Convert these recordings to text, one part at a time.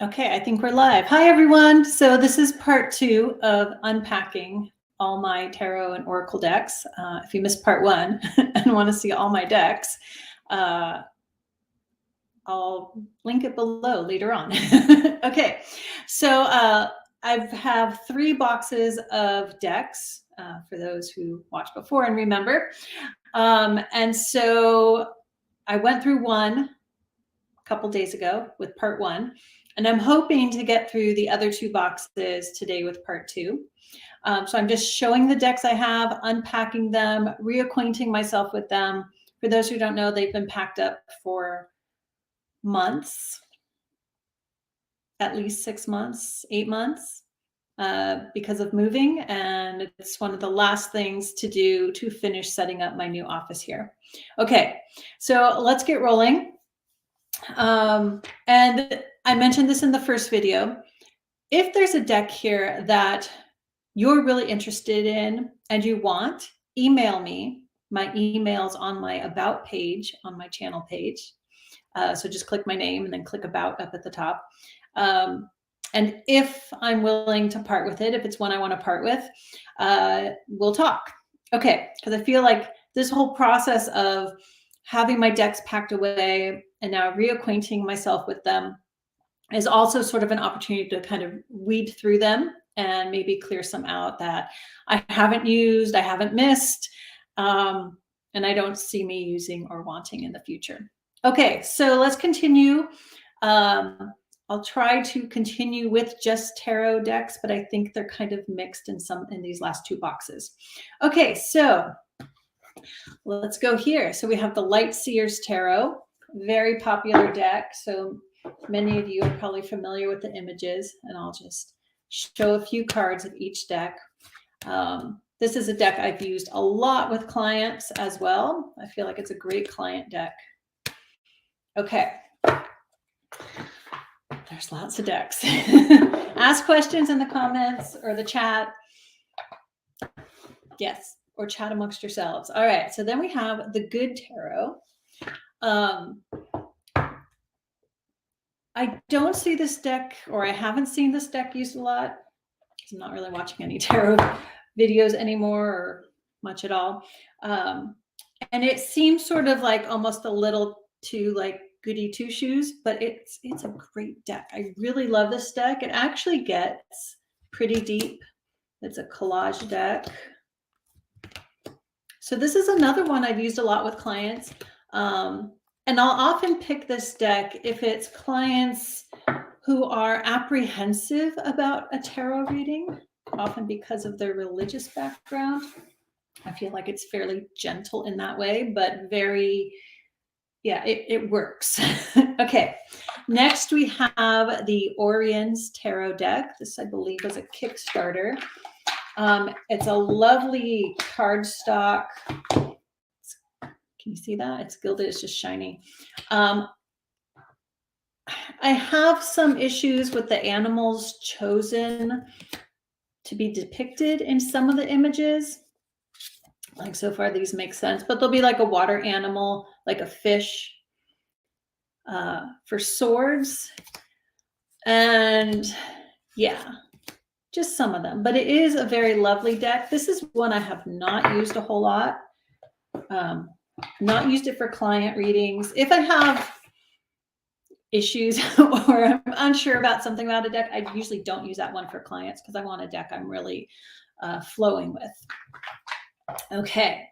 Okay, I think we're live. Hi, everyone. So this is part 2 of unpacking all my tarot and oracle decks. If you missed part 1 and want to see all my decks, I'll link it below later on. Okay, so I have 3 boxes of decks for those who watched before and remember. And so I went through one a couple days ago with part 1. And I'm hoping to get through the other 2 boxes today with part 2. So I'm just showing the decks I have, unpacking them, reacquainting myself with them. For those who don't know, they've been packed up for months, at least 6 months, 8 months, because of moving. And it's one of the last things to do to finish setting up my new office here. Okay, so let's get rolling. And I mentioned this in the first video. If there's a deck here that you're really interested in and you want, email me. My email's on my About page on my channel page. So just click my name and then click About up at the top. And if I'm willing to part with it, if it's one I want to part with, we'll talk. Okay, because I feel like this whole process of having my decks packed away and now reacquainting myself with them is also sort of an opportunity to kind of weed through them and maybe clear some out that I haven't used, I haven't missed, and I don't see me using or wanting in the future. Okay, so let's continue. I'll try to continue with just tarot decks, but I think they're kind of mixed in these last 2 boxes. Okay, so let's go here. So we have the Light Seers Tarot, very popular deck. So many of you are probably familiar with the images, and I'll just show a few cards of each deck. This is a deck I've used a lot with clients as well. I feel like it's a great client deck. Okay. There's lots of decks. Ask questions in the comments or the chat. Yes, or chat amongst yourselves. All right, so then we have the Good Tarot. I don't see this deck, or I haven't seen this deck used a lot. I'm not really watching any tarot videos anymore or much at all. And it seems sort of like almost a little too like goody two shoes, but it's a great deck. I really love this deck. It actually gets pretty deep. It's a collage deck. So this is another one I've used a lot with clients. And I'll often pick this deck if it's clients who are apprehensive about a tarot reading, often because of their religious background. I feel like it's fairly gentle in that way, but very, yeah, it works. Okay, next we have the Orion's Tarot deck. This, I believe, is a Kickstarter. It's a lovely cardstock. Can you see that? It's gilded, it's just shiny. I have some issues with the animals chosen to be depicted in some of the images. Like so far, these make sense, but there'll be like a water animal, like a fish, for swords. And yeah, just some of them, but it is a very lovely deck. This is one I have not used a whole lot. Not used it for client readings. If I have issues or I'm unsure about something about a deck, I usually don't use that one for clients because I want a deck I'm really flowing with. Okay,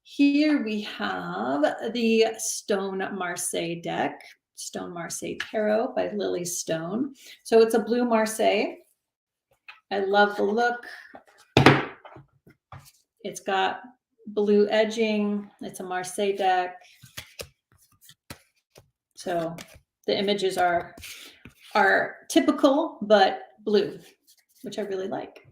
here we have the Stone Marseille deck, Stone Marseille Tarot by Lily Stone. So it's a blue Marseille. I love the look. It's got blue edging. It's a Marseille deck. So the images are typical, but blue, which I really like.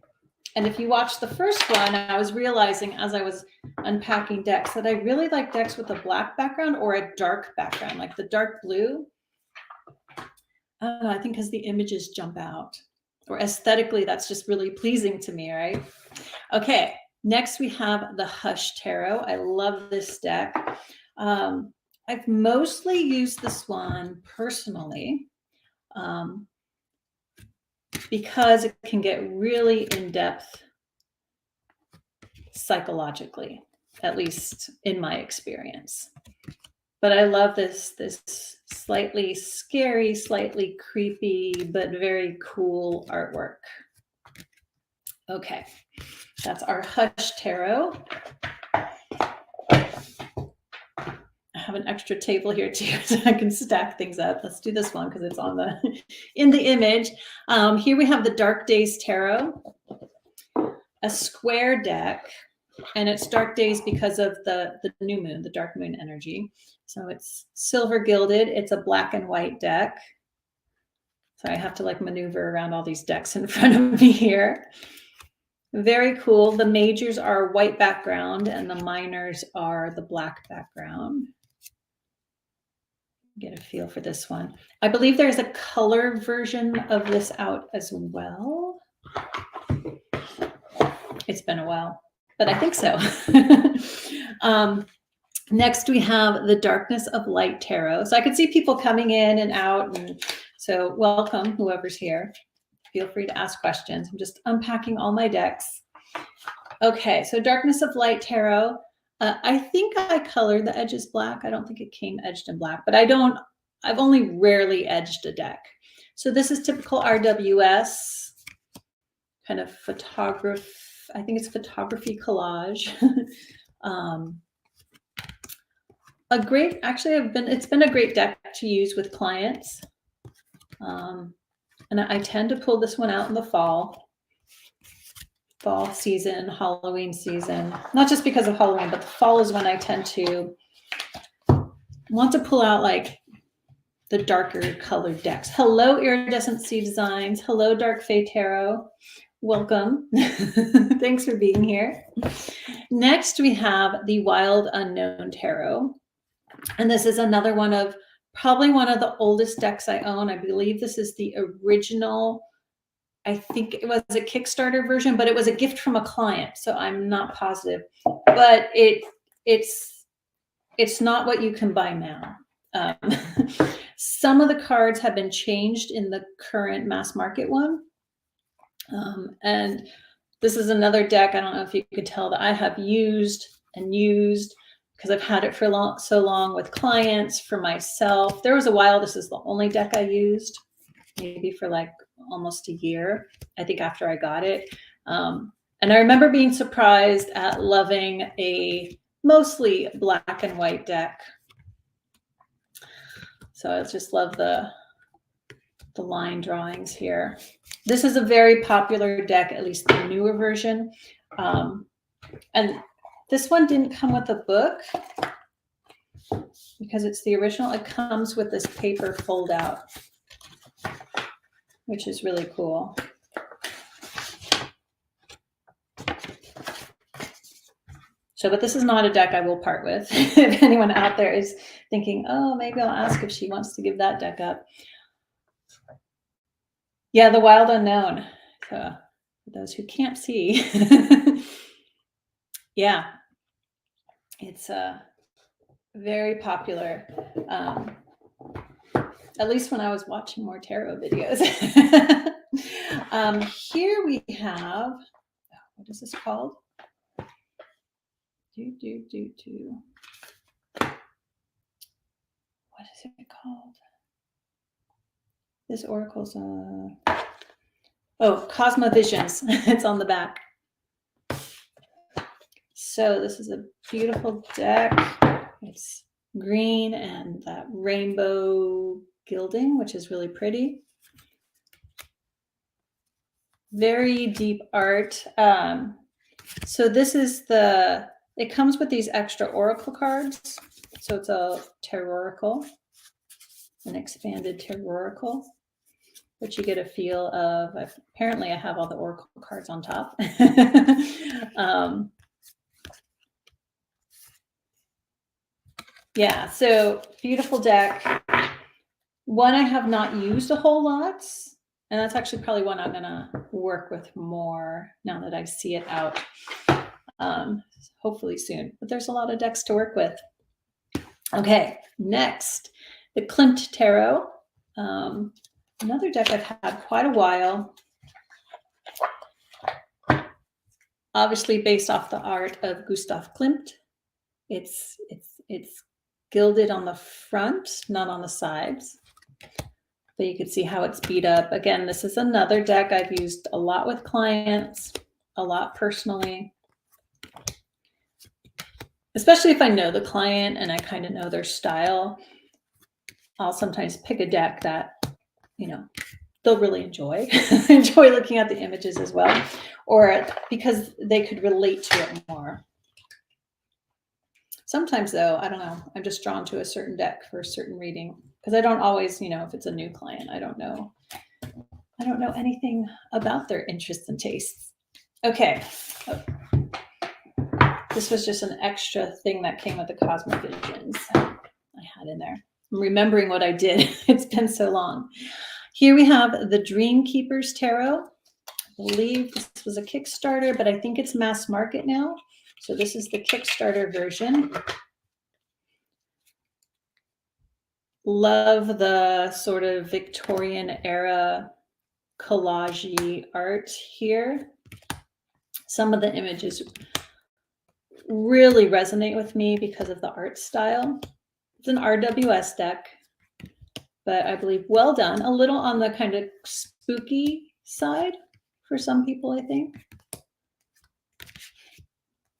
And if you watch the first one, I was realizing as I was unpacking decks that I really like decks with a black background or a dark background, like the dark blue. I don't know, I think because the images jump out, or aesthetically, that's just really pleasing to me, right? Okay, next we have the Hush Tarot. I love this deck. I've mostly used this one personally because it can get really in-depth psychologically, at least in my experience. But I love this slightly scary, slightly creepy, but very cool artwork. Okay, that's our Hush Tarot. I have an extra table here too, so I can stack things up. Let's do this one because it's on the in the image. Here we have the Dark Days Tarot, a square deck, and it's dark days because of the new moon, the dark moon energy. So it's silver gilded. It's a black and white deck. So I have to like maneuver around all these decks in front of me here. Very cool. The majors are white background and the minors are the black background. Get a feel for this one. I believe there's a color version of this out as well. It's been a while, but I think so. Next, we have the Darkness of Light Tarot. So I can see people coming in and out, and so welcome, whoever's here. Feel free to ask questions. I'm just unpacking all my decks. Okay, so Darkness of Light Tarot. I think I colored the edges black. I don't think it came edged in black, but I've only rarely edged a deck. So this is typical RWS, kind of photography. I think it's photography collage. It's been a great deck to use with clients. And I tend to pull this one out in the fall season, Halloween season, not just because of Halloween, but the fall is when I tend to want to pull out like the darker colored decks. Hello, Iridescent Sea Designs. Hello, Dark Fae Tarot. Welcome. Thanks for being here. Next, we have the Wild Unknown Tarot. And this is another one of probably one of the oldest decks I own. I believe this is the original. I think it was a Kickstarter version, but it was a gift from a client, so I'm not positive. But it's not what you can buy now. Some of the cards have been changed in the current mass market one. And this is another deck, I don't know if you could tell, that I have used because I've had it for so long with clients, for myself. There was a while this is the only deck I used, maybe for like almost a year, I think, after I got it. And I remember being surprised at loving a mostly black and white deck. So I just love the line drawings here. This is a very popular deck, at least the newer version. And this one didn't come with a book because it's the original. It comes with this paper fold out, which is really cool. So, but this is not a deck I will part with. If anyone out there is thinking, oh, maybe I'll ask if she wants to give that deck up. Yeah, the Wild Unknown. So for those who can't see, yeah, it's very popular. At least when I was watching more tarot videos. Here we have, what is this called? What is it called? This oracle's Cosmovisions. It's on the back. So this is a beautiful deck. It's green and that rainbow gilding, which is really pretty. Very deep art. So this is it comes with these extra oracle cards. So it's a tarot, an expanded tarot, which you get a feel of. Apparently I have all the oracle cards on top. Yeah, so beautiful deck. One I have not used a whole lot, and that's actually probably one I'm gonna work with more now that I see it out, hopefully soon. But there's a lot of decks to work with. Okay, next, the Klimt Tarot. Another deck I've had quite a while. Obviously based off the art of Gustav Klimt. It's gilded on the front, not on the sides. But you can see how it's beat up. Again, this is another deck I've used a lot with clients, a lot personally. Especially if I know the client and I kind of know their style, I'll sometimes pick a deck that, you know, they'll really enjoy, enjoy looking at the images as well, or because they could relate to it more. Sometimes though, I don't know, I'm just drawn to a certain deck for a certain reading because I don't always, you know, if it's a new client, I don't know anything about their interests and tastes. Okay. This was just an extra thing that came with the Cosmic Visions I had in there. I'm remembering what I did. It's been so long. Here we have the Dream Keepers Tarot. I believe this was a Kickstarter, but I think it's mass market now. So this is the Kickstarter version. Love the sort of Victorian era collage-y art here. Some of the images really resonate with me because of the art style. It's an RWS deck, but I believe well done. A little on the kind of spooky side for some people, I think.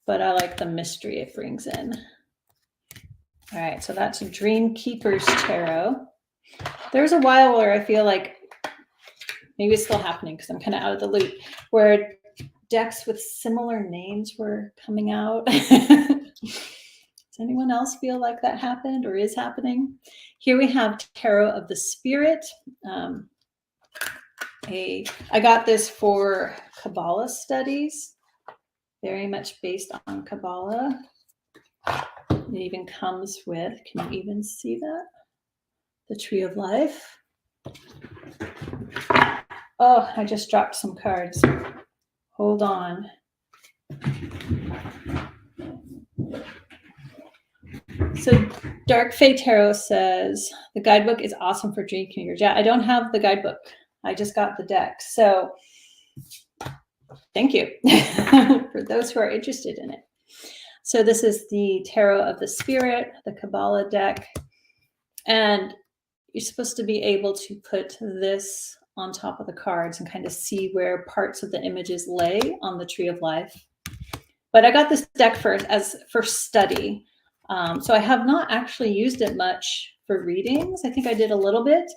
But I like the mystery it brings in. All right, so that's Dream Keepers Tarot. There's a while where I feel like, maybe it's still happening because I'm kind of out of the loop, where decks with similar names were coming out. Does anyone else feel like that happened or is happening? Here we have Tarot of the Spirit. I got this for Kabbalah studies, very much based on Kabbalah. It even comes with, can you even see that? The Tree of Life. Oh, I just dropped some cards. Hold on. So Dark Fae Tarot says, the guidebook is awesome for dream keepers. Yeah, I don't have the guidebook. I just got the deck. So thank you for those who are interested in it. So this is the Tarot of the Spirit, the Kabbalah deck. And you're supposed to be able to put this on top of the cards and kind of see where parts of the images lay on the Tree of Life. But I got this deck for study. So I have not actually used it much for readings. I think I did a little bit.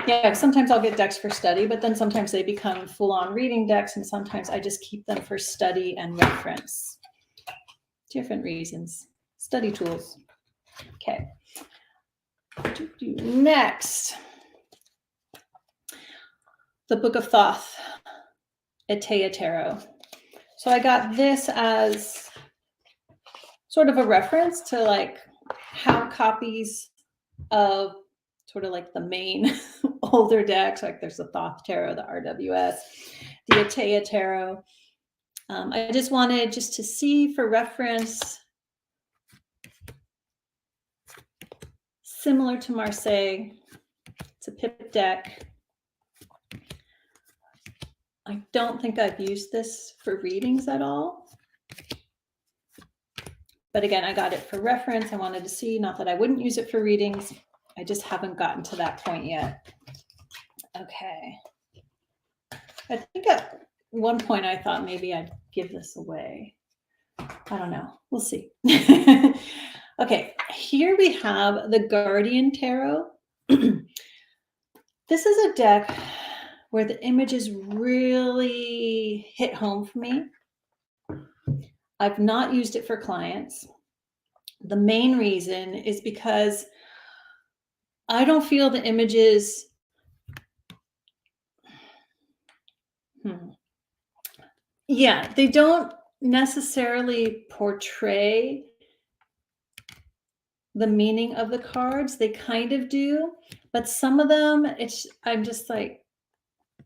Yeah, sometimes I'll get decks for study, but then sometimes they become full-on reading decks, and sometimes I just keep them for study and reference. Different reasons. Study tools. Okay. Next, the Book of Thoth, Etea Tarot. So I got this as sort of a reference to like how copies of sort of like the main older decks, like there's the Thoth Tarot, the RWS, the Etea Tarot. I just wanted to see for reference, similar to Marseille. It's a pip deck. I don't think I've used this for readings at all. But again, I got it for reference. I wanted to see, not that I wouldn't use it for readings. I just haven't gotten to that point yet. Okay. I think at one point I thought maybe I'd give this away. I don't know. We'll see. Okay, here we have the Guardian Tarot. This is a deck where the images really hit home for me. I've not used it for clients. The main reason is because I don't feel the images yeah, they don't necessarily portray the meaning of the cards. They kind of do, but some of them, I'm just like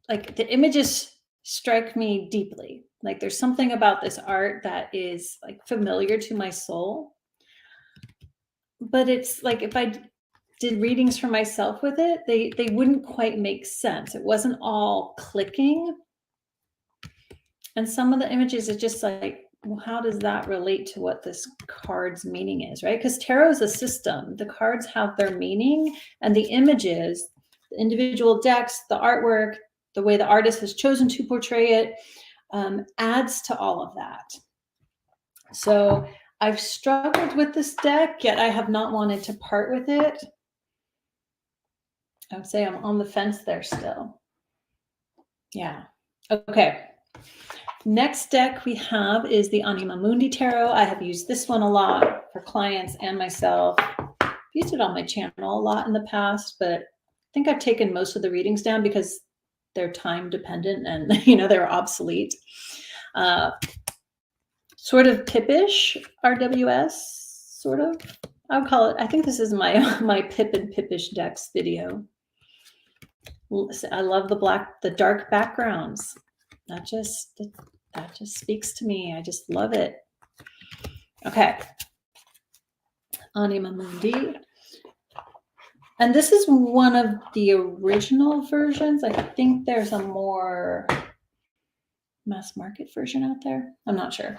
the images strike me deeply. Like there's something about this art that is like familiar to my soul. But it's like did readings for myself with it, they wouldn't quite make sense. It wasn't all clicking. And some of the images are just like, well, how does that relate to what this card's meaning is, right? Because tarot is a system. The cards have their meaning, and the images, the individual decks, the artwork, the way the artist has chosen to portray it, adds to all of that. So I've struggled with this deck, yet I have not wanted to part with it. I would say I'm on the fence there still. Yeah. Okay. Next deck we have is the Anima Mundi Tarot. I have used this one a lot for clients and myself. I've used it on my channel a lot in the past, but I think I've taken most of the readings down because they're time dependent and they're obsolete. Sort of Pippish RWS, sort of. I would call it. I think this is my Pip and Pippish decks video. I love the dark backgrounds. That just speaks to me. I just love it. Okay. Anima Mundi. And this is one of the original versions. I think there's a more mass market version out there. I'm not sure.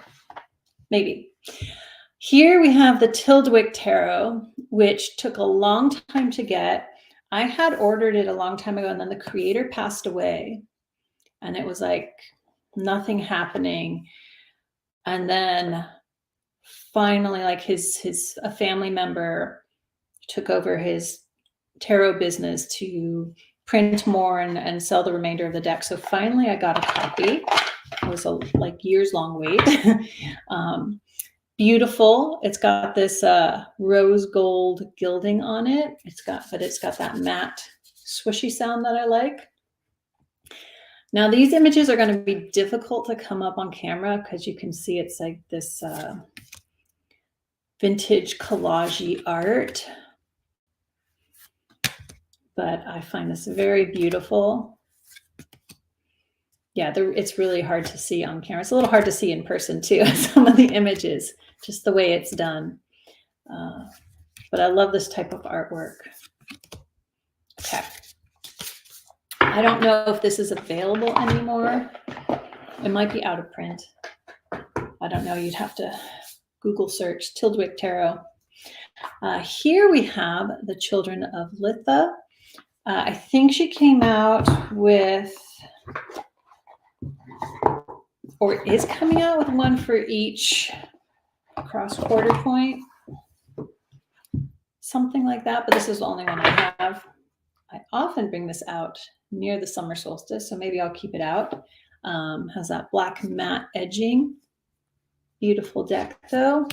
Maybe. Here we have the Tildwick Tarot, which took a long time to get. I had ordered it a long time ago, and then the creator passed away. And it was like nothing happening. And then finally, like a family member took over his tarot business to print more and sell the remainder of the deck. So finally I got a copy. It was a years long wait. Beautiful. It's got this rose gold gilding on it. It's got that matte swishy sound that I like. Now these images are going to be difficult to come up on camera because you can see it's like this vintage collage-y art. But I find this very beautiful. Yeah, it's really hard to see on camera. It's a little hard to see in person too, some of the images, just the way it's done. But I love this type of artwork. Okay. I don't know if this is available anymore. It might be out of print. I don't know. You'd have to Google search Tildwick Tarot. Here we have the Children of Litha. I think she came out with, or is coming out with one for each cross quarter point. Something like that, but this is the only one I have. I often bring this out near the summer solstice, so maybe I'll keep it out. Has that black matte edging. Beautiful deck though.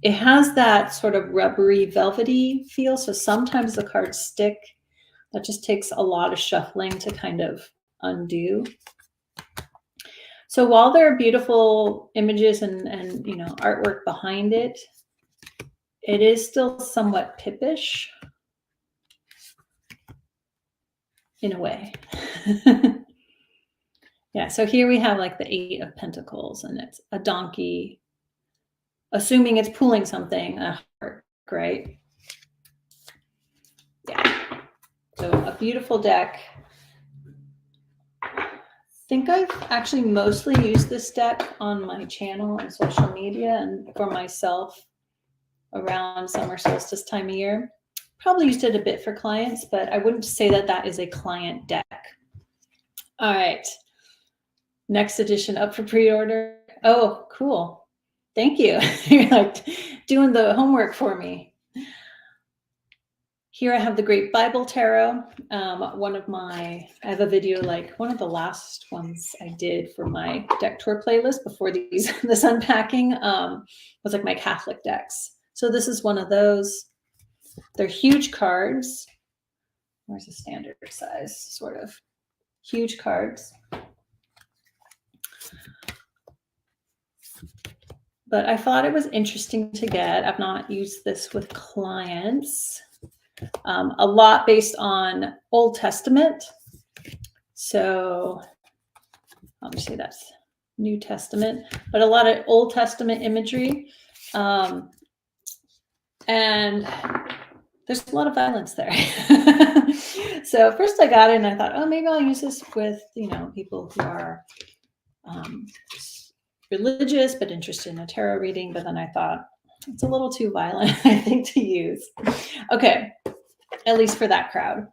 It has that sort of rubbery, velvety feel, so sometimes the cards stick. That just takes a lot of shuffling to kind of undo. So while there are beautiful images and artwork behind it, it is still somewhat Pippish in a way. Yeah, so here we have like the 8 of Pentacles, and it's a donkey, assuming it's pulling something, a heart, right? Yeah. So a beautiful deck. I think I've actually mostly used this deck on my channel and social media and for myself around summer solstice time of year. Probably used it a bit for clients, but I wouldn't say that that is a client deck. All right. Next edition up for pre-order. Oh, cool. Thank you. You're like doing the homework for me. Here I have the Great Bible Tarot. I have a video, like one of the last ones I did for my deck tour playlist before this unpacking was like my Catholic decks. So this is one of those. They're huge cards. Where's the standard size? Sort of huge cards. But I thought it was interesting to get. I've not used this with clients. A lot based on Old Testament. So obviously that's New Testament, but a lot of Old Testament imagery. And There's a lot of violence there. So first I got it and I thought, oh, maybe I'll use this with, people who are um, religious but interested in a tarot reading. But then I thought it's a little too violent, I think, to use. Okay, at least for that crowd.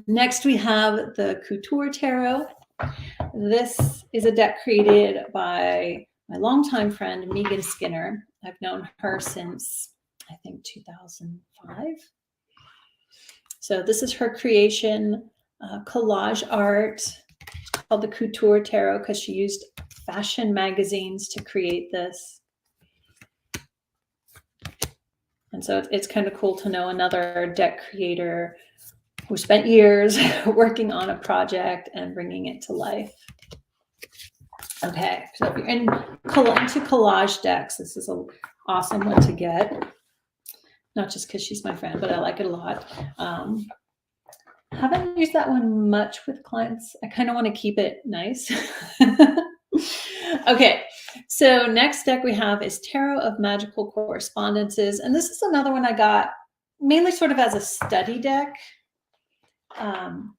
Next, we have the Couture Tarot. This is a deck created by my longtime friend, Megan Skinner. I've known her since, I think, 2005. So this is her creation, collage art. It's called the Couture Tarot because she used fashion magazines to create this. And so it's kind of cool to know another deck creator who spent years working on a project and bringing it to life. Okay, so if you're into collage decks, this is an awesome one to get. Not just because she's my friend, but I like it a lot. Haven't used that one much with clients. I kind of want to keep it nice. Okay, so next deck we have is Tarot of Magical Correspondences. And this is another one I got mainly sort of as a study deck. And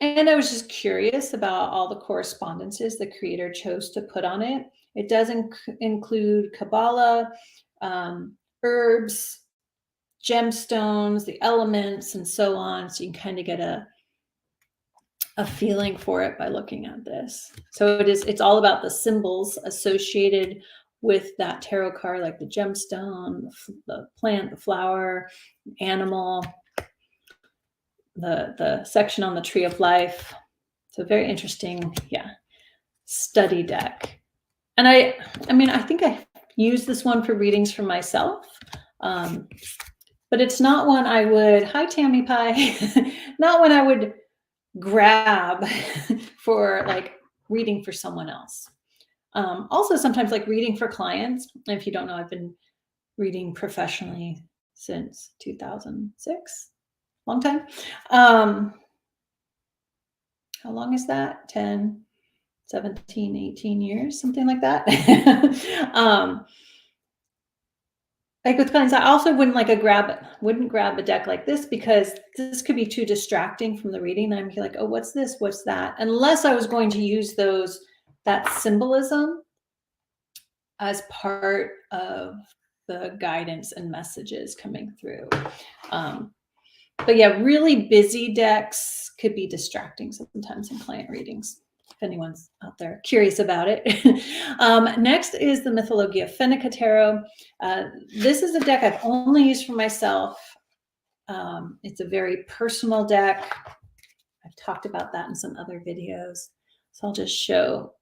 I was just curious about all the correspondences the creator chose to put on it. It does include Kabbalah, herbs, gemstones, the elements, and so on. So you can kind of get a feeling for it by looking at this. So it's all about the symbols associated with that tarot card, like the gemstone, the plant, the flower, animal, the section on the tree of life. So very interesting, study deck. And I mean, I think I use this one for readings for myself, but it's not one I would, hi Tammy Pie, not one I would grab for like reading for someone else. Also sometimes like reading for clients. If you don't know, I've been reading professionally since 2006. Long time. How long is that? 10, 17, 18 years, something like that. Like with clients, I also wouldn't grab a deck like this because this could be too distracting from the reading. I'm like, oh, what's this? What's that? Unless I was going to use that symbolism as part of the guidance and messages coming through. But yeah, really busy decks could be distracting sometimes in client readings, if anyone's out there curious about it. Next is the Mythologia Fennica Tarot. This is a deck I've only used for myself. It's a very personal deck. I've talked about that in some other videos. So I'll just show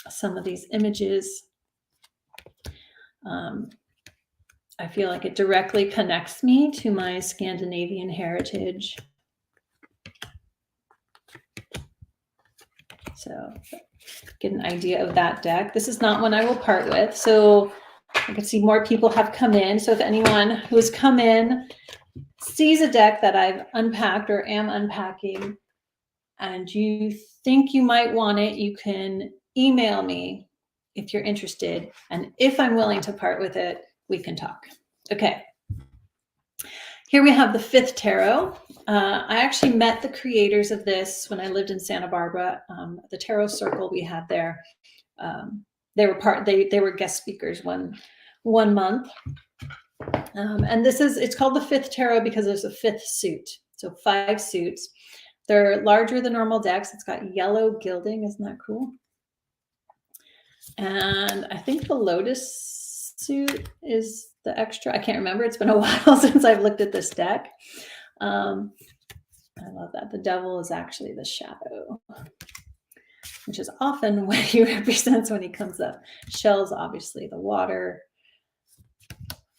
some of these images. I feel like it directly connects me to my Scandinavian heritage. So get an idea of that deck. This is not one I will part with. So I can see more people have come in. So if anyone who's come in sees a deck that I've unpacked or am unpacking and you think you might want it, you can email me if you're interested. And if I'm willing to part with it, we can talk. Okay. Here we have the Fifth Tarot. I actually met the creators of this when I lived in Santa Barbara. The Tarot Circle we had there. They were guest speakers one month. And it's called the Fifth Tarot because there's a fifth suit. So 5 suits. They're larger than normal decks. It's got yellow gilding. Isn't that cool? And I think the Lotus suit is the extra. I can't remember. It's been a while since I've looked at this deck. I love that. The devil is actually the shadow, which is often what he represents when he comes up. Shells, obviously, the water,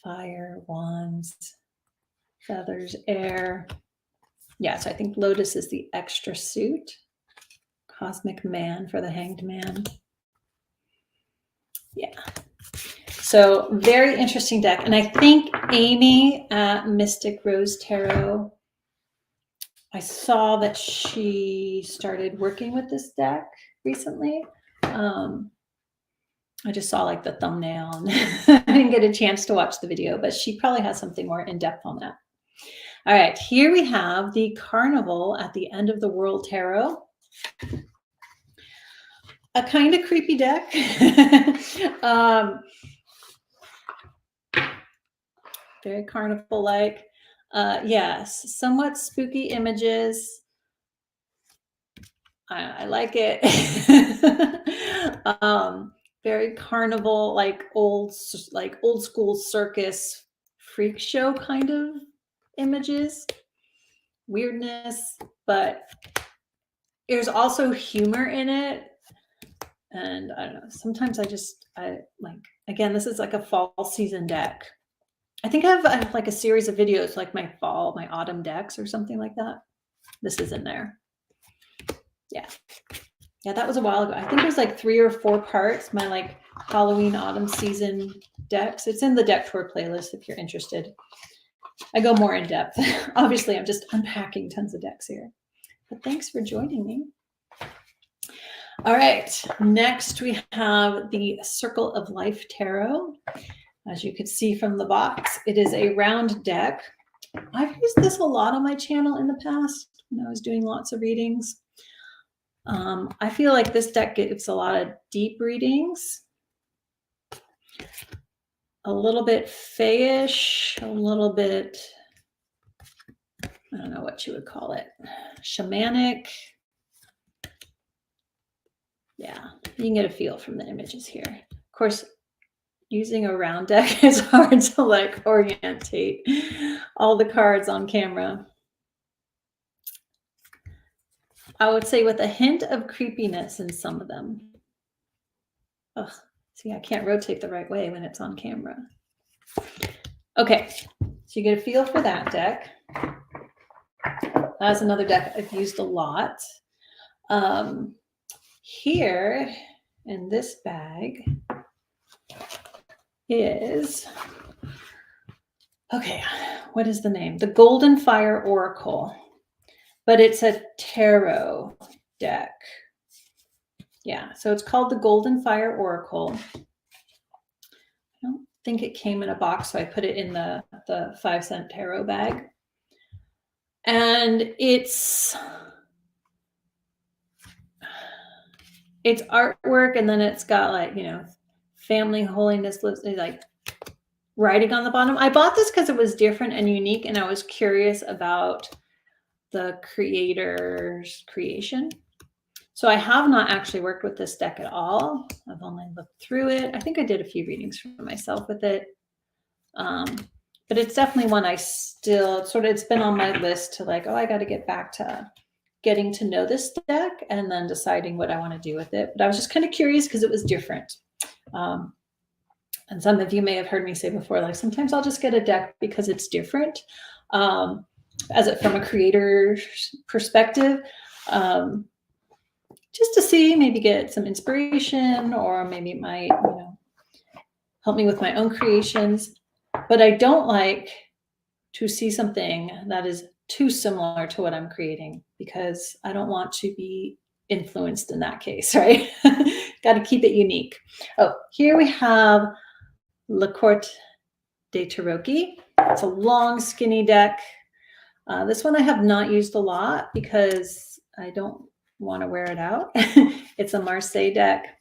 fire, wands, feathers, air. Yeah, so I think Lotus is the extra suit. Cosmic Man for the Hanged Man. Yeah. So very interesting deck. And I think Amy at Mystic Rose Tarot, I saw that she started working with this deck recently. I just saw like the thumbnail and I didn't get a chance to watch the video, but she probably has something more in depth on that. All right, here we have the Carnival at the End of the World Tarot. A kind of creepy deck. Very carnival-like. Yes, somewhat spooky images. I like it. Very carnival, like old school circus freak show kind of images. Weirdness, but there's also humor in it. And I don't know, sometimes I like, again, this is like a fall season deck. I think I have like a series of videos, like my autumn decks or something like that. This is in there. Yeah. Yeah, that was a while ago. I think it was like 3 or 4 parts, my like Halloween autumn season decks. It's in the deck tour playlist if you're interested. I go more in depth. Obviously, I'm just unpacking tons of decks here. But thanks for joining me. All right, next we have the Circle of Life Tarot. As you could see from the box, it is a round deck. I've used this a lot on my channel in the past when I was doing lots of readings. I feel like this deck gives a lot of deep readings, a little bit fayish, a little bit, I don't know what you would call it, shamanic. Yeah, you can get a feel from the images here. Of course, using a round deck is hard to like orientate all the cards on camera. I would say with a hint of creepiness in some of them. Ugh, see, I can't rotate the right way when it's on camera. Okay, so you get a feel for that deck. That's another deck I've used a lot. Here in this bag is, okay, what is the name? The Golden Fire Oracle, but it's a tarot deck. Yeah, so it's called the Golden Fire Oracle. I don't think it came in a box, so I put it in the 5-cent tarot bag. And it's artwork, and then it's got like, you know, family holiness lives, like writing on the bottom. I bought this because it was different and unique, and I was curious about the creator's creation. So I have not actually worked with this deck at all. I've only looked through it. I think I did a few readings for myself with it. But it's definitely one I still it's been on my list to like, oh, I got to get back to getting to know this deck and then deciding what I want to do with it. But I was just kind of curious because it was different. And some of you may have heard me say before, like sometimes I'll just get a deck because it's different. From a creator's perspective, just to see, maybe get some inspiration, or maybe it might, you know, help me with my own creations. But I don't like to see something that is too similar to what I'm creating, because I don't want to be influenced in that case, right? Got to keep it unique. Oh, here we have La Corte de Tarocchi. It's a long, skinny deck. This one I have not used a lot because I don't want to wear it out. It's a Marseille deck.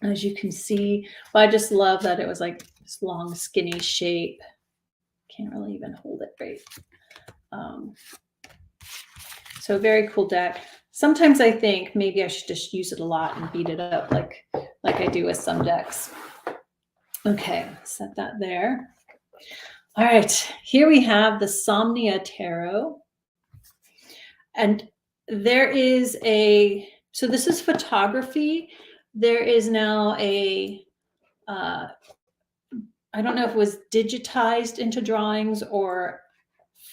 As you can see, well, I just love that it was like this long, skinny shape. Can't really even hold it right. So very cool deck. Sometimes I think maybe I should just use it a lot and beat it up like I do with some decks. Okay, set that there. All right, here we have the Somnia Tarot. And there is so this is photography. There is now I don't know if it was digitized into drawings or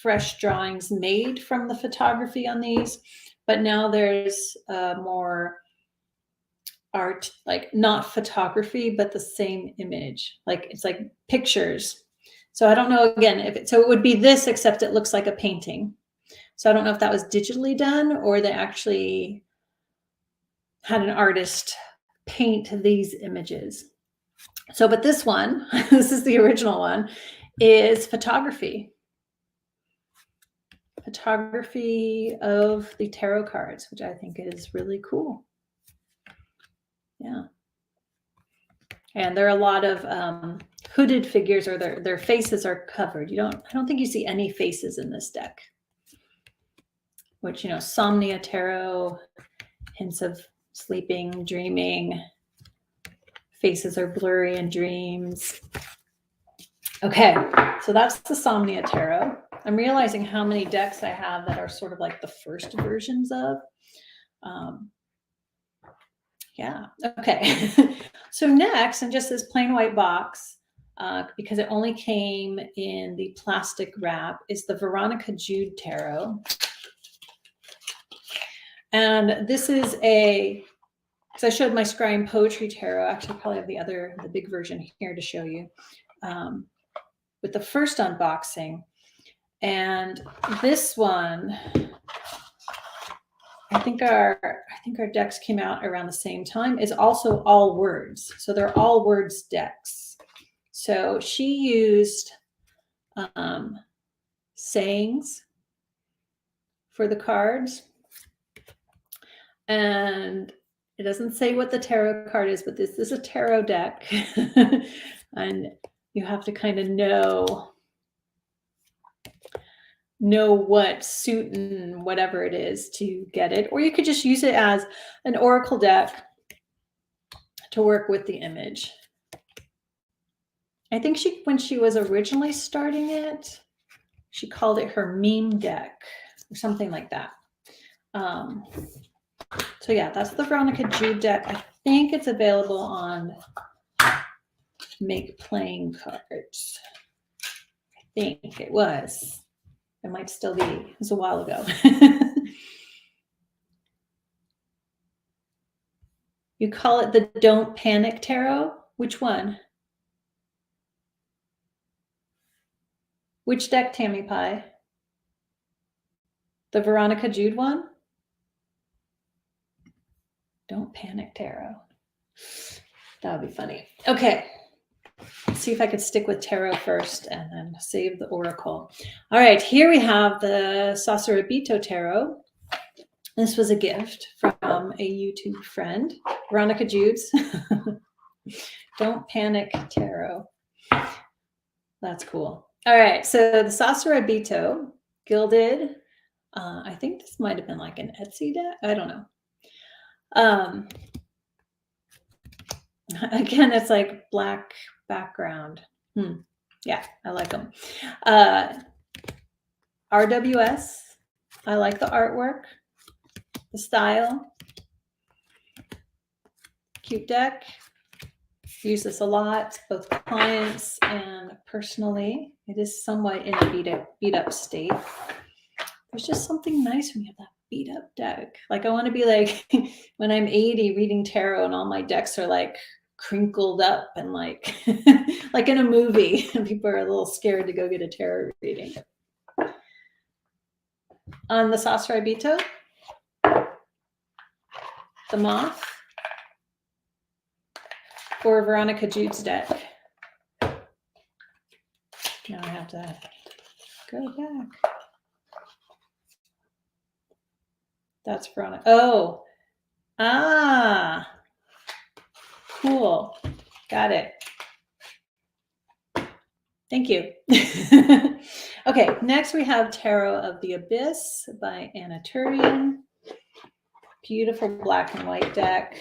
fresh drawings made from the photography on these, but now there's more art, like not photography, but the same image. Like it's like pictures. So I don't know, again, so it would be this, except it looks like a painting. So I don't know if that was digitally done or they actually had an artist paint these images. So, but this one, this is the original one, is photography. Photography of the tarot cards, which I think is really cool. Yeah. And there are a lot of hooded figures, or their faces are covered. I don't think you see any faces in this deck. Which, Somnia Tarot, hints of sleeping, dreaming. Faces are blurry in dreams. Okay, so that's the Somnia Tarot. I'm realizing how many decks I have that are sort of like the first versions of. Yeah, okay. So next, in just this plain white box, because it only came in the plastic wrap, is the Veronica Jude Tarot. And this is because I showed my Scrying Poetry Tarot. Actually, I probably have the big version here to show you. With the first unboxing. And this one, I think our decks came out around the same time, is also all words. So they're all words decks. So she used sayings for the cards. And it doesn't say what the tarot card is, but this is a tarot deck. And you have to kind of know what suit and whatever it is to get it. Or you could just use it as an oracle deck to work with the image. I think when she was originally starting it, she called it her meme deck or something like that. So yeah, that's the Veronica Jude deck. I think it's available on Make Playing Cards. I think it was. It might still be. It was a while ago. You call it the Don't Panic Tarot? Which one? Which deck, Tammy Pie? The Veronica Jude one? Don't Panic Tarot. That would be funny. Okay. Let's see if I could stick with tarot first and then save the oracle. All right, here we have the Sacerdotito Tarot. This was a gift from a YouTube friend, Veronica Jude's. Don't Panic Tarot. That's cool. All right, so the Sacerdotito, gilded. I think this might have been like an Etsy deck. I don't know. Again, it's like black background. Yeah, I like them. RWS. I like the artwork, the style. Cute deck. Use this a lot, both clients and personally. It is somewhat in a beat up state. There's just something nice when you have that beat up deck. Like I want to be like when I'm 80 reading tarot and all my decks are like crinkled up and like like in a movie, and people are a little scared to go get a tarot reading. On the Sacerdotito, the moth, or Veronica Jude's deck. Now I have to go back. That's Veronica. Oh, cool. Got it. Thank you. Okay, next we have Tarot of the Abyss by Anna Turian. Beautiful black and white deck.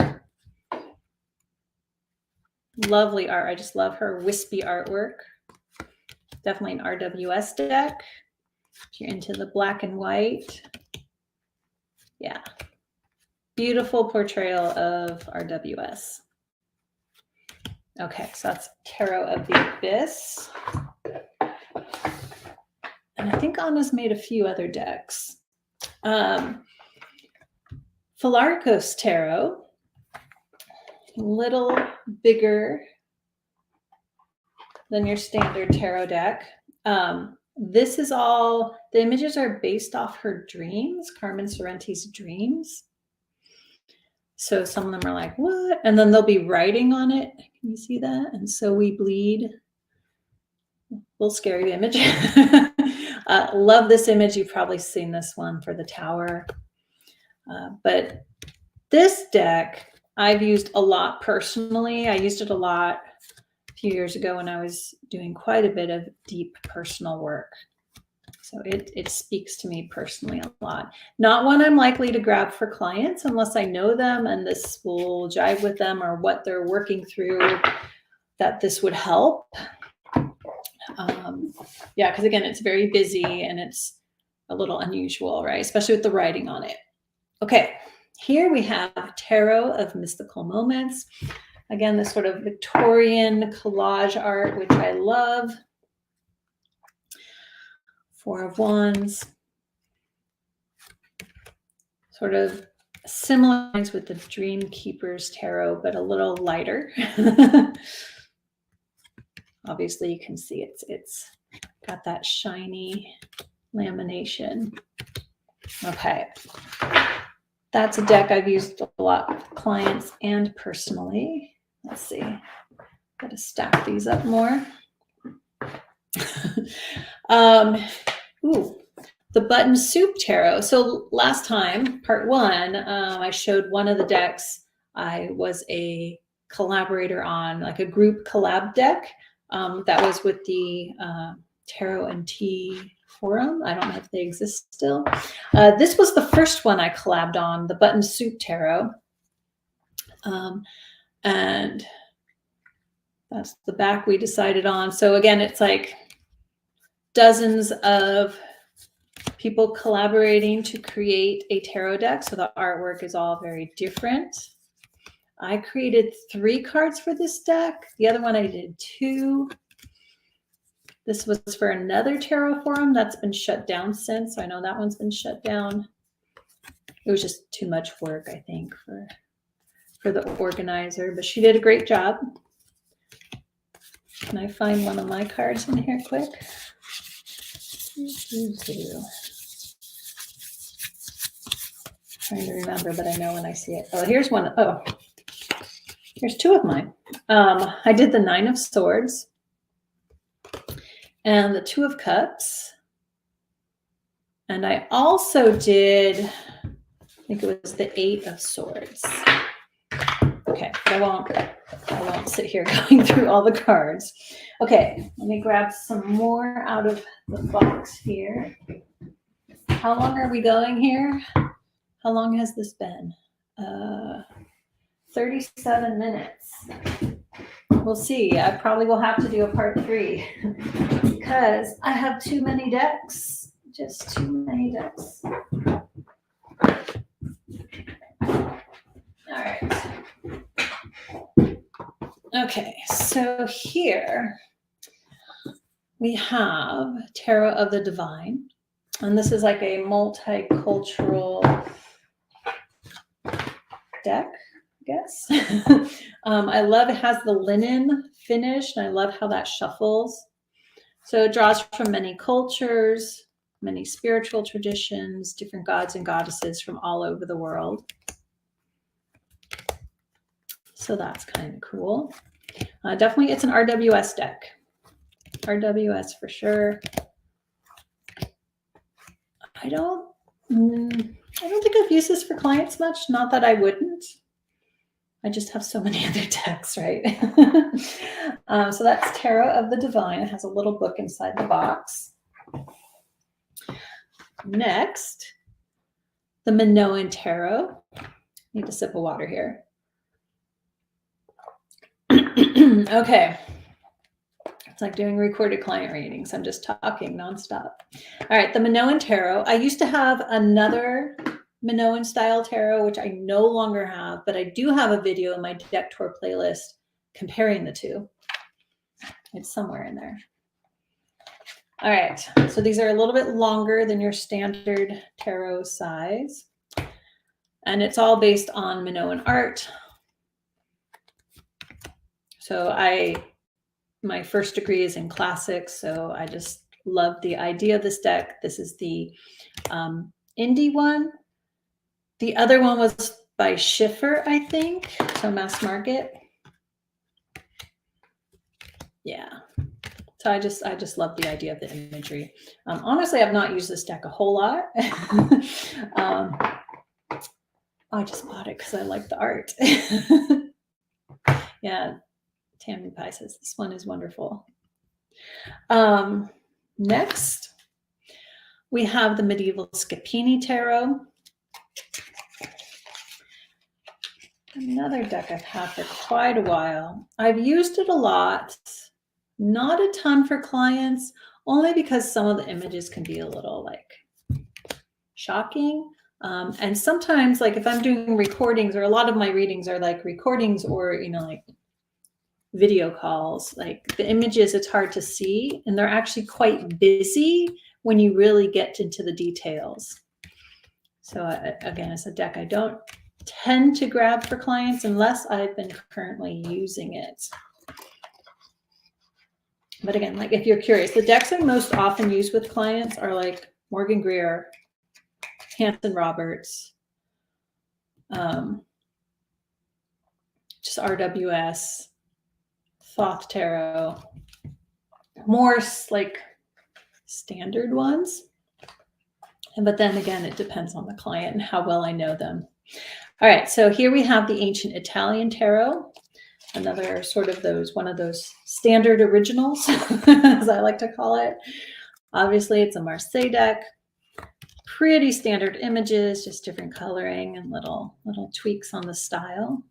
Lovely art. I just love her wispy artwork. Definitely an RWS deck. If you're into the black and white. Yeah. Beautiful portrayal of RWS. Okay, so that's Tarot of the Abyss. And I think Anna's made a few other decks. Philarkos Tarot. A little bigger than your standard tarot deck. This is all, the images are based off her dreams, Carmen Sorrenti's dreams. So some of them are like, what? And then they'll be writing on it. Can you see that? And so we bleed. A little scary image. Love this image. You've probably seen this one for the tower. But this deck I've used a lot personally. I used it a lot a few years ago when I was doing quite a bit of deep personal work. So it speaks to me personally a lot. Not one I'm likely to grab for clients unless I know them and this will jive with them or what they're working through, that this would help. Yeah, because again, it's very busy and it's a little unusual, right? Especially with the writing on it. Okay, here we have Tarot of Mystical Moments. Again, this sort of Victorian collage art, which I love. Four of Wands. Sort of similar lines with the Dream Keeper's Tarot, but a little lighter. Obviously, you can see it's got that shiny lamination. Okay. That's a deck I've used a lot with clients and personally. Let's see. Got to stack these up more. Ooh, the Button Soup Tarot. So last time, part one, I showed one of the decks I was a collaborator on, like a group collab deck. That was with the Tarot and Tea Forum. I don't know if they exist still. This was the first one I collabed on, the Button Soup Tarot. And that's the back we decided on. So again, it's like dozens of people collaborating to create a tarot deck. So the artwork is all very different. I created 3 cards for this deck. The other one I did 2. This was for another tarot forum that's been shut down since. I know that one's been shut down. It was just too much work, I think, for the organizer, but she did a great job. Can I find one of my cards in here quick? Trying to remember, but I know when I see it. Oh, here's one. Oh, here's 2 of mine. I did the 9 of Swords and the 2 of Cups. And I also did, I think it was the 8 of Swords. Okay, but I won't sit here going through all the cards. Okay, let me grab some more out of the box here. How long are we going here? How long has this been? 37 minutes. We'll see. I probably will have to do a part 3 because I have too many decks. Just too many decks. All right. Okay, so here we have Tarot of the Divine. And this is like a multicultural deck, I guess. I love it has the linen finish, and I love how that shuffles. So it draws from many cultures, many spiritual traditions, different gods and goddesses from all over the world. So that's kind of cool. Definitely, it's an RWS deck. RWS for sure. I don't think I've used this for clients much. Not that I wouldn't. I just have so many other decks, right? So that's Tarot of the Divine. It has a little book inside the box. Next, the Minoan Tarot. Need a sip of water here. Okay. It's like doing recorded client readings. I'm just talking nonstop. All right, the Minoan Tarot. I used to have another Minoan style tarot, which I no longer have, but I do have a video in my deck tour playlist comparing the 2. It's somewhere in there. All right, so these are a little bit longer than your standard tarot size. And it's all based on Minoan art. So my first degree is in classics, so I just love the idea of this deck. This is the indie one. The other one was by Schiffer, I think. So mass market. Yeah. So I just love the idea of the imagery. Honestly, I've not used this deck a whole lot. I just bought it because I like the art. Yeah, Tammy Pie says this one is wonderful. Next, we have the Medieval Scapini Tarot. Another deck I've had for quite a while. I've used it a lot, not a ton for clients, only because some of the images can be a little like shocking. And sometimes, like if I'm doing recordings, or a lot of my readings are like recordings or, like video calls, like the images, it's hard to see, and they're actually quite busy when you really get into the details. So again, it's a deck I don't tend to grab for clients unless I've been currently using it. But again, like if you're curious, the decks I most often use with clients are like Morgan Greer, Hanson Roberts, just RWS, Thoth Tarot, more like standard ones. But then again, it depends on the client and how well I know them. All right, so here we have the Ancient Italian Tarot, another sort of one of those standard originals, as I like to call it. Obviously, it's a Marseille deck. Pretty standard images, just different coloring and little tweaks on the style.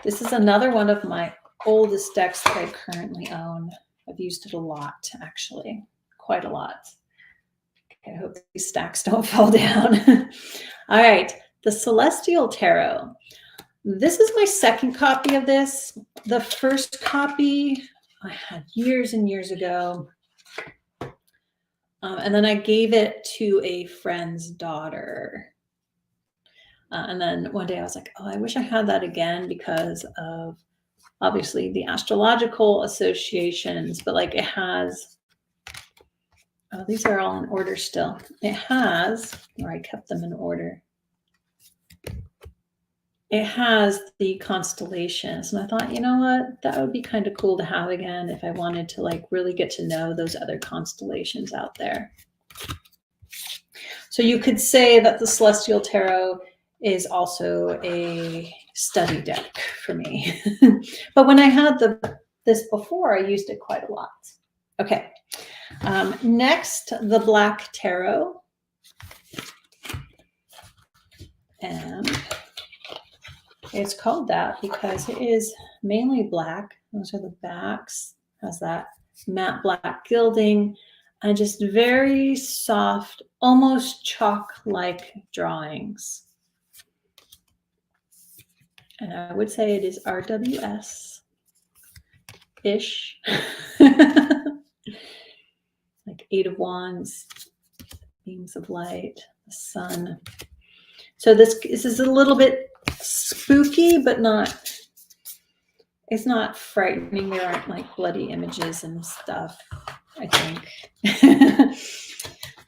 This is another one of my oldest decks that I currently own. I've used it a lot, actually, quite a lot. Okay, I hope these stacks don't fall down. All right, the Celestial Tarot. This is my second copy of this. The first copy I had years and years ago. And then I gave it to a friend's daughter. And then one day I was like, oh, I wish I had that again because of obviously the astrological associations, but like it has, oh, these are all in order still. It has, or I kept them in order. It has the constellations. And I thought, you know what, that would be kind of cool to have again if I wanted to like really get to know those other constellations out there. So you could say that the Celestial Tarot is also a study deck for me. But when I had this before, I used it quite a lot. Okay. Next, the Black Tarot. And it's called that because it is mainly black. Those are the backs. Has that matte black gilding and just very soft, almost chalk-like drawings. And I would say it is RWS-ish. Like Eight of Wands, beams of light, the sun. So this is a little bit spooky, but it's not frightening. There aren't like bloody images and stuff, I think.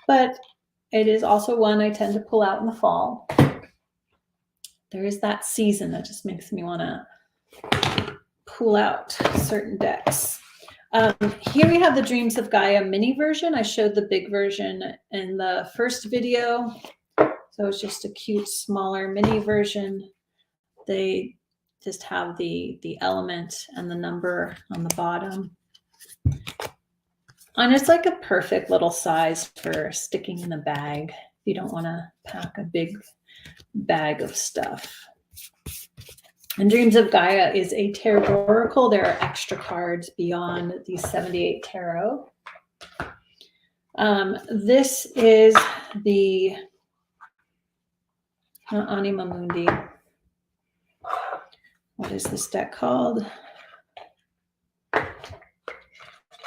But it is also one I tend to pull out in the fall. There is that season that just makes me want to pull out certain decks. Here we have the Dreams of Gaia mini version. I showed the big version in the first video. So it's just a cute, smaller mini version. They just have the element and the number on the bottom. And it's like a perfect little size for sticking in a bag. You don't want to pack a big bag of stuff. And Dreams of Gaia is a tarot oracle. There are extra cards beyond the 78 tarot. This is the Anima Mundi. What is this deck called?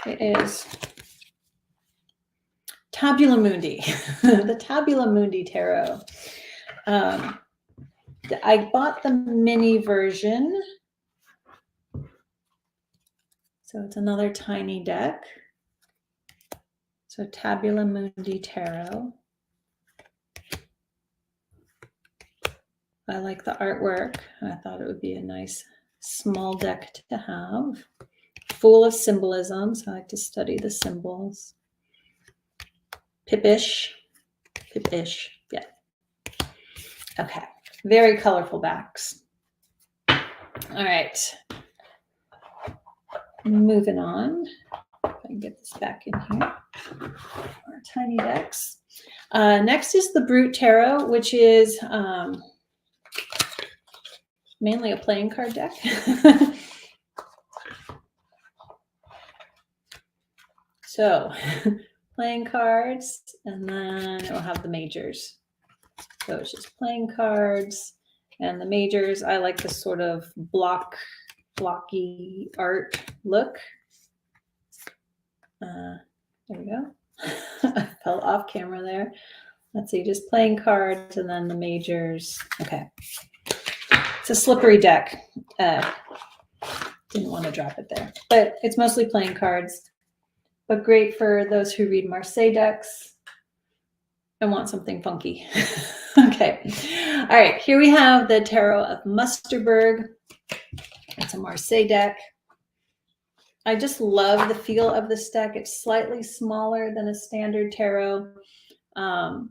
It is Tabula Mundi, the Tabula Mundi Tarot. I bought the mini version. So it's another tiny deck. So Tabula Mundi Tarot. I like the artwork. I thought it would be a nice small deck to have. Full of symbolisms. I like to study the symbols. Pippish. Pippish. Yeah. Okay. Very colorful backs. All right. Moving on. If I can get this back in here. Our tiny decks. Next is the Brute Tarot, which is mainly a playing card deck. So playing cards, and then it will have the majors. So it's just playing cards and the majors. I like this sort of blocky art look. There we go. I fell off camera there. Let's see, just playing cards and then the majors. Okay. It's a slippery deck. Didn't want to drop it there, but it's mostly playing cards, but great for those who read Marseille decks and want something funky. Okay. All right. Here we have the Tarot of Musterberg. It's a Marseille deck. I just love the feel of this deck. It's slightly smaller than a standard tarot. And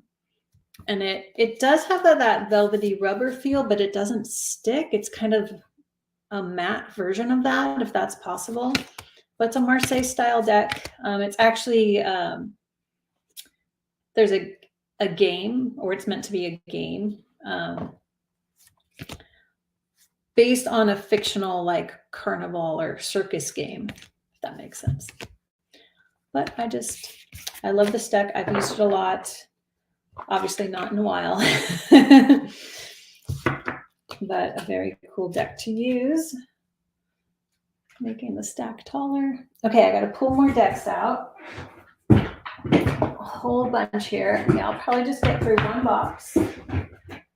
it does have that velvety rubber feel, but it doesn't stick. It's kind of a matte version of that, if that's possible. But it's a Marseille style deck. It's actually, there's a game, or it's meant to be a game, based on a fictional like carnival or circus game, if that makes sense. But I love this deck. I've used it a lot. Obviously not in a while, but a very cool deck to use. Making the stack taller. Okay, I got to pull more decks out. A whole bunch here. Yeah, I'll probably just get through one box.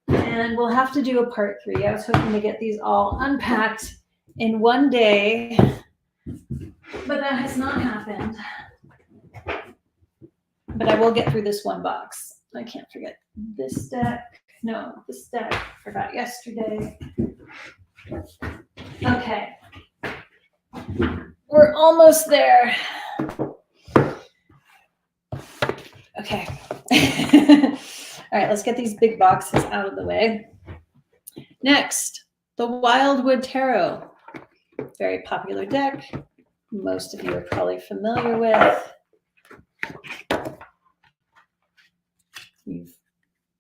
And we'll have to do a part 3. I was hoping to get these all unpacked in one day, but that has not happened. But I will get through this one box. I can't forget this deck. No, this deck. Forgot yesterday. Okay. We're almost there. Okay. All right, let's get these big boxes out of the way. Next, the Wildwood Tarot. Very popular deck. Most of you are probably familiar with. You've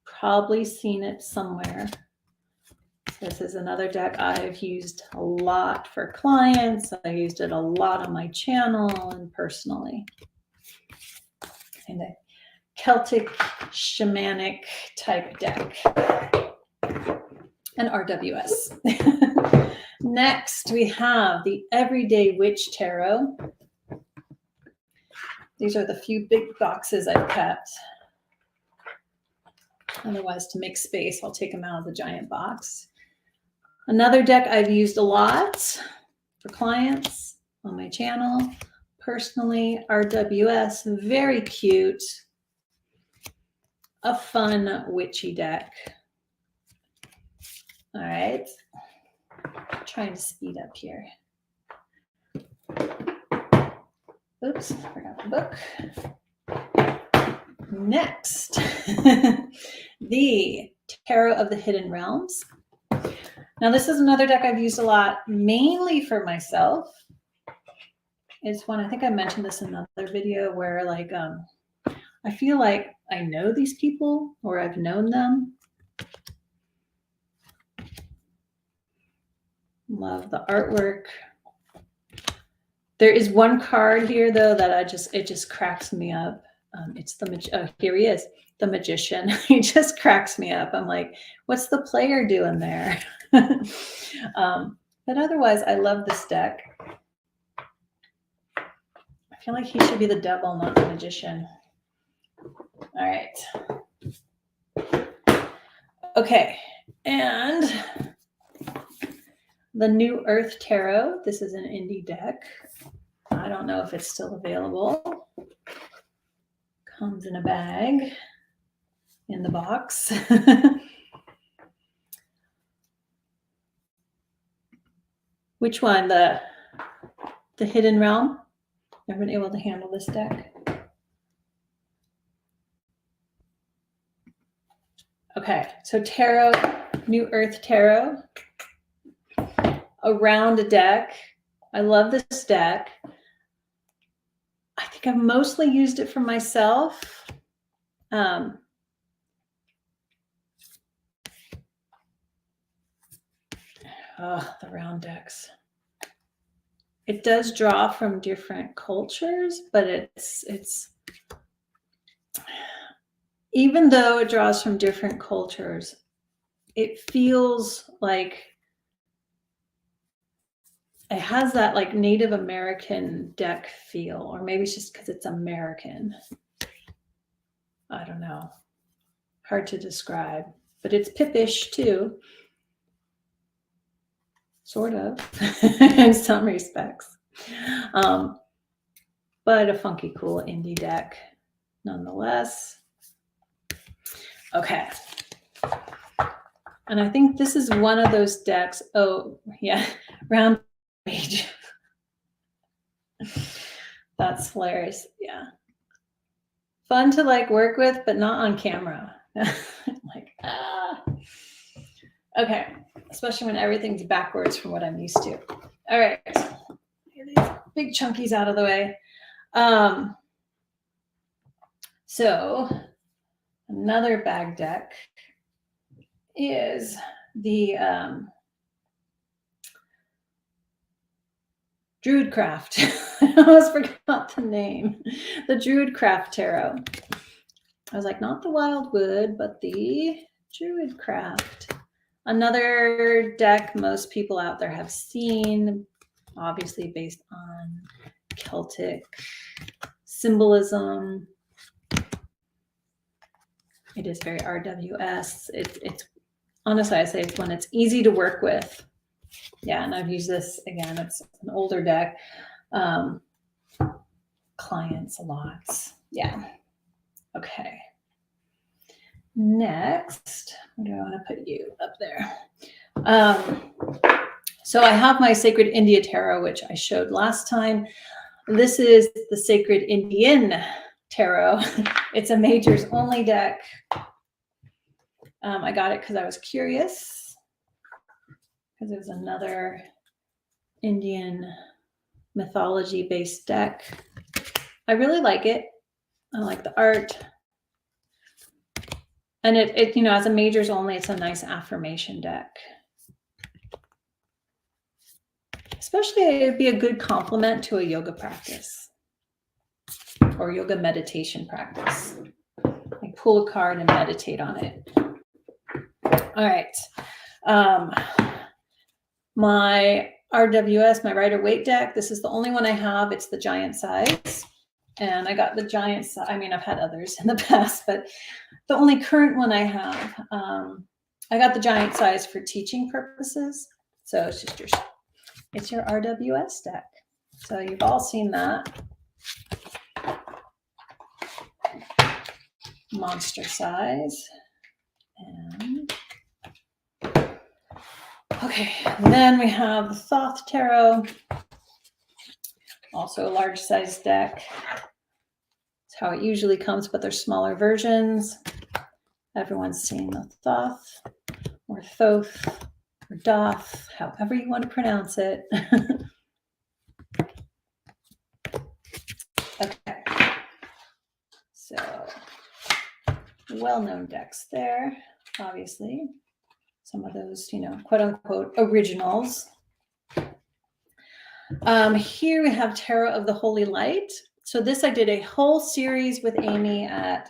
probably seen it somewhere. This is another deck I've used a lot for clients. I used it a lot on my channel and personally. And a Celtic shamanic type deck. And RWS. Next, we have the Everyday Witch Tarot. These are the few big boxes I've kept. Otherwise, to make space, I'll take them out of the giant box. Another deck I've used a lot for clients on my channel. Personally, RWS, very cute. A fun witchy deck. All right. Trying to speed up here. Oops, forgot the book. Next, the Tarot of the Hidden Realms. Now, this is another deck I've used a lot, mainly for myself. It's one, I think I mentioned this in another video, where like I feel like I know these people or I've known them. Love the artwork. There is one card here though that it just cracks me up. It's here he is, the Magician. He just cracks me up. I'm like, what's the player doing there? But otherwise, I love this deck. I feel like he should be the devil, not the magician. All right. Okay, and the New Earth Tarot. This is an indie deck. I don't know if it's still available. Comes in a bag in the box. Which one? The Hidden Realm? Never been able to handle this deck. Okay, so Tarot, New Earth Tarot. A round deck. I love this deck. I think I've mostly used it for myself. Oh, the round decks. It does draw from different cultures, but it's even though it draws from different cultures, it feels like it has that like Native American deck feel, or maybe it's just because it's American. I don't know. Hard to describe, but it's Pippish too. Sort of, in some respects. But a funky, cool indie deck nonetheless. Okay. And I think this is one of those decks. Oh, yeah, round page. That's hilarious. Yeah. Fun to like work with, but not on camera. Like, ah. Okay. Especially when everything's backwards from what I'm used to. All right. Get these big chunkies out of the way. So another bag deck is the Druidcraft. I almost forgot the name. The Druidcraft Tarot. I was like, not the Wildwood, but the Druidcraft. Another deck most people out there have seen, obviously based on Celtic symbolism. It is very RWS. It's honestly, I say it's one it's easy to work with. Yeah, and I've used this again. It's an older deck. Clients a lot. Yeah. Okay. Next, what do I want to put you up there? So I have my Sacred India Tarot, which I showed last time. This is the Sacred Indian Tarot. It's a majors only deck. I got it because I was curious, because it was another Indian mythology based deck. I really like it. I like the art. And it you know, as a majors only, it's a nice affirmation deck. Especially it'd be a good complement to a yoga practice or yoga meditation practice. Like pull a card and meditate on it. All right. My RWS, my Rider Waite deck, this is the only one I have. It's the giant size. And I got the giant size. I mean, I've had others in the past, but the only current one I have, I got the giant size for teaching purposes. So it's just your RWS deck. So you've all seen that. Monster size. And okay, then we have the Thoth Tarot. Also a large size deck. It's how it usually comes, but there's smaller versions. Everyone's seen the Thoth or Thoth or Doth, however you want to pronounce it. Okay. So well-known decks there, obviously. Some of those, you know, quote unquote originals. Here we have Tarot of the Holy Light. So this I did a whole series with Amy at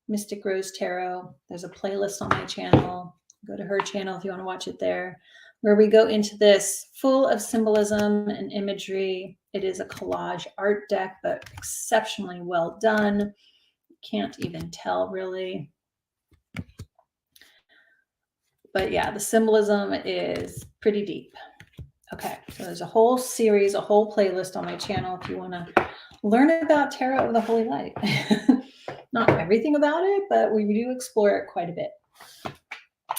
Mystic Rose Tarot. There's a playlist on my channel. Go to her channel if you want to watch it there, where we go into this full of symbolism and imagery. It is a collage art deck, but exceptionally well done. Can't even tell really. But yeah, the symbolism is pretty deep. Okay, so there's a whole series, a whole playlist on my channel if you want to learn about Tarot of the Holy Light. Not everything about it, but we do explore it quite a bit.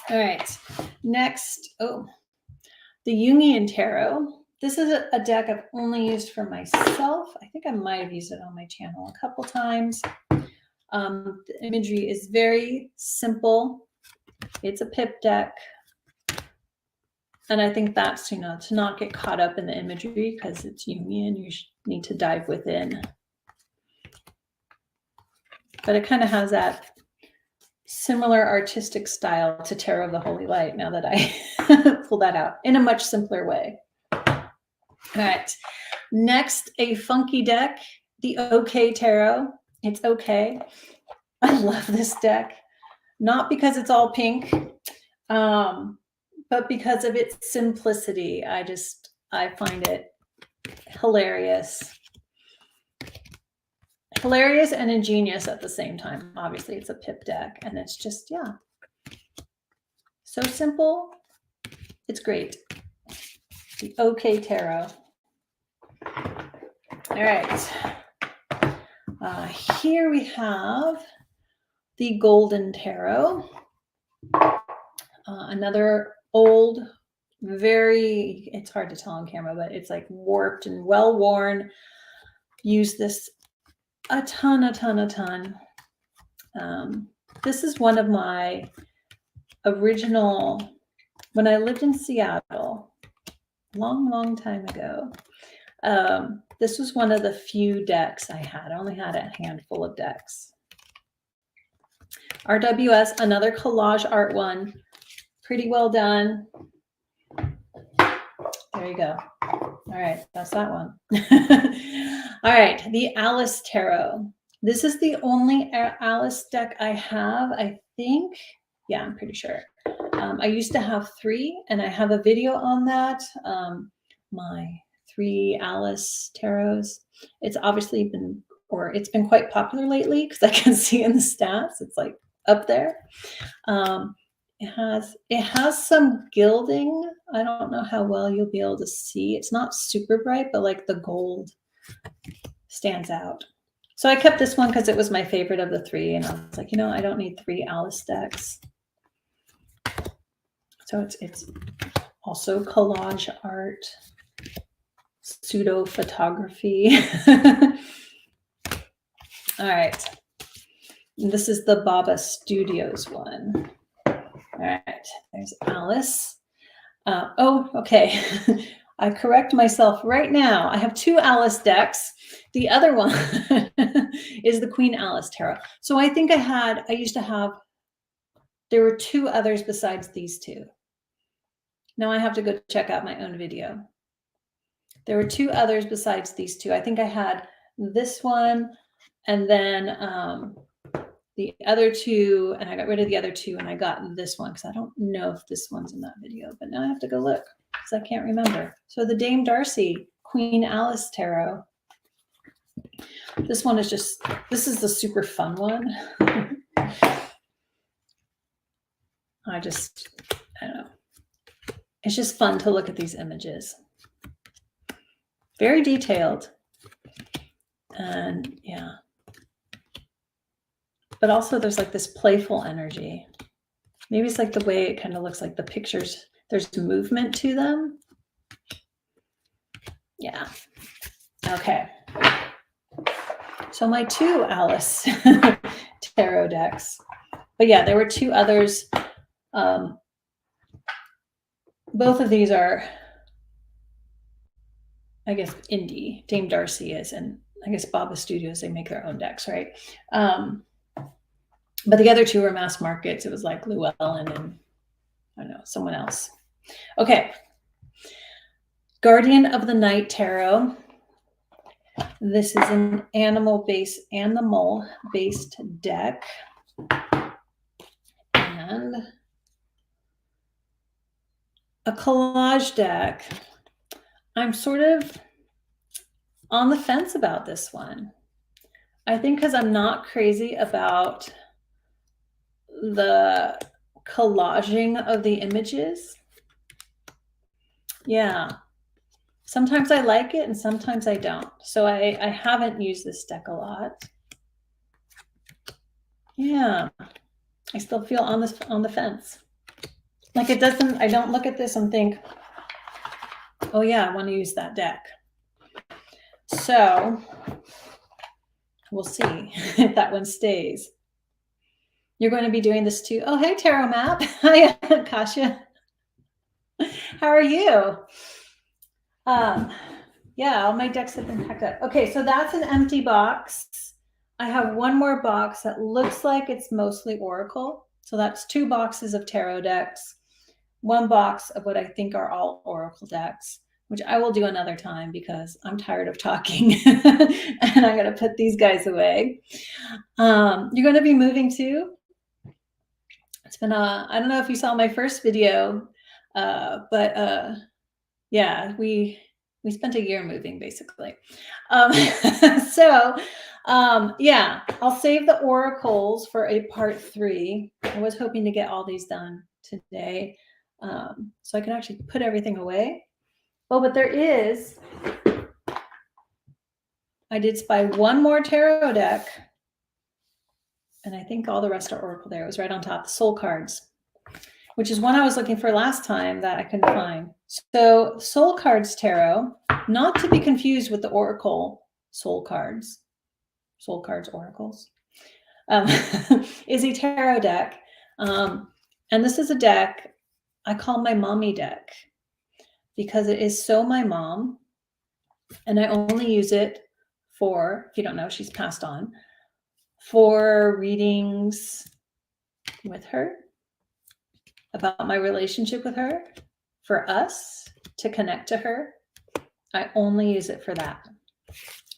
All right, next, the Jungian Tarot. This is a deck I've only used for myself. I think I might have used it on my channel a couple times. The imagery is very simple. It's a pip deck. And I think that's, to not get caught up in the imagery because it's Jungian, you need to dive within. But it kind of has that similar artistic style to Tarot of the Holy Light now that I pull that out in a much simpler way. All right, next, a funky deck, the OK Tarot. It's okay. I love this deck, not because it's all pink, but because of its simplicity. I find it hilarious. Hilarious and ingenious at the same time. Obviously, it's a pip deck, and it's just, yeah, so simple. It's great. The OK Tarot. All right. Here we have the Golden Tarot. Another old, it's hard to tell on camera, but it's like warped and well worn. Use this a ton. This is one of my original, when I lived in Seattle, long time ago. This was one of the few decks I had. I only had a handful of decks. RWS, another collage art one. Pretty well done. There you go. All right, that's that one. All right, the Alice Tarot. This is the only Alice deck I have, I think. Yeah, I'm pretty sure. I used to have 3, and I have a video on that. My 3 Alice Tarots. It's obviously been, or it's been quite popular lately because I can see in the stats, it's like up there. It has some gilding. I don't know how well you'll be able to see. It's not super bright, but like the gold stands out. So I kept this one because it was my favorite of the 3, and I was like, I don't need 3 Alice decks. So it's also collage art, pseudo photography. All right. And this is the Baba Studios one. All right, there's Alice. Oh, okay. I correct myself right now. I have 2 Alice decks. The other one is the Queen Alice Tarot. So I think I used to have, there were 2 others besides these 2. Now I have to go check out my own video. There were 2 others besides these 2. I think I had this one, and then the other 2, and I got rid of the other 2, and I got this one because I don't know if this one's in that video, but now I have to go look because I can't remember. So the Dame Darcy Queen Alice Tarot. This one is this is the super fun one. I don't know. It's just fun to look at these images. Very detailed. And yeah. But also there's like this playful energy. Maybe it's like the way it kind of looks like the pictures, there's movement to them. Yeah. Okay. So my 2 Alice tarot decks. But yeah, there were 2 others. Both of these are, I guess, indie. Dame Darcy is, and I guess Baba Studios, they make their own decks, right? But the other 2 were mass markets. It was like Llewellyn and I don't know, someone else. Okay. Guardian of the Night Tarot. This is an animal-based deck. And a collage deck. I'm sort of on the fence about this one. I think because I'm not crazy about the collaging of the images. Yeah. Sometimes I like it and sometimes I don't. So I haven't used this deck a lot. Yeah. I still feel on the fence. Like it doesn't, I don't look at this and think, Oh yeah, I want to use that deck. So we'll see if that one stays. You're going to be doing this too. Oh, hey, Tarot Map. Hi, Kasha. How are you? Yeah, all my decks have been packed up. Okay, so that's an empty box. I have one more box that looks like it's mostly Oracle. So that's 2 boxes of tarot decks, 1 box of what I think are all Oracle decks, which I will do another time because I'm tired of talking and I'm going to put these guys away. You're going to be moving too? It's been I don't know if you saw my first video, but yeah, we spent a year moving basically. So yeah, I'll save the oracles for a part 3. I was hoping to get all these done today, so I can actually put everything away. Oh, but there is, I did spy one more tarot deck, and I think all the rest are oracle there. It was right on top, the soul cards, which is one I was looking for last time that I couldn't find. So Soul Cards Tarot, not to be confused with the Oracle Soul Cards Oracles, is a tarot deck. And this is a deck I call my mommy deck because it is so my mom. And I only use it for, if you don't know, she's passed on, for readings with her, about my relationship with her, for us to connect to her. I only use it for that.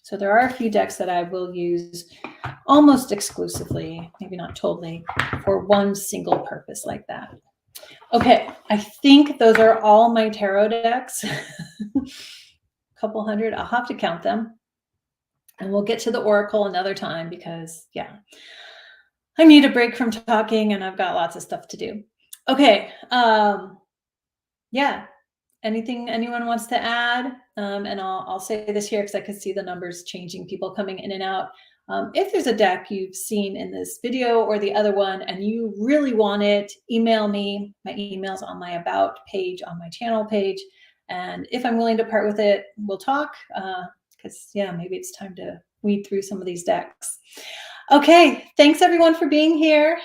So there are a few decks that I will use almost exclusively, maybe not totally, for one single purpose like that. Okay, I think those are all my tarot decks. A couple hundred, I'll have to count them. And we'll get to the Oracle another time because, yeah, I need a break from talking and I've got lots of stuff to do. Okay, yeah, anything anyone wants to add? And I'll say this here because I can see the numbers changing, people coming in and out. If there's a deck you've seen in this video or the other one and you really want it, email me. My email's on my About page on my channel page. And if I'm willing to part with it, we'll talk. Because, yeah, maybe it's time to weed through some of these decks. Okay, thanks everyone for being here.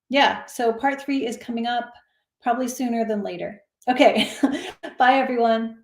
Yeah, so part 3 is coming up probably sooner than later. Okay, bye everyone.